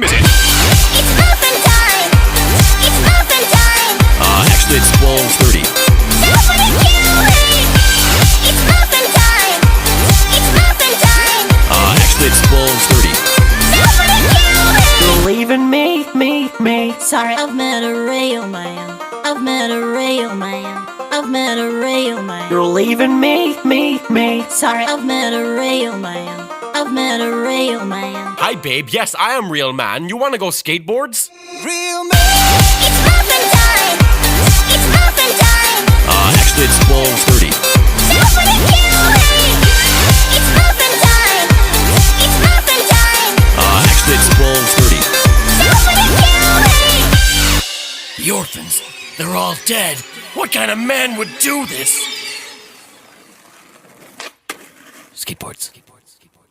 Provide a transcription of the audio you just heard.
Is it? It's muffin time! It's muffin time! Actually it's 12:30. Somebody kill him! It's muffin time! It's muffin time! Actually it's 12:30. Somebody kill him! You're leaving me. Sorry, I've met a real man. I've met a real man. I've met a real man. You're leaving me. Sorry, I've met a real man. I've met a real man. Hi babe, yes I am real man. You wanna go skateboards? Real man! It's muffin time! It's muffin time! Actually it's 12:30. Somebody kill him! It's muffin time! It's muffin time! Actually it's 12:30. Somebody kill him! The orphans, they're all dead. What kind of man would do this? Skateboards.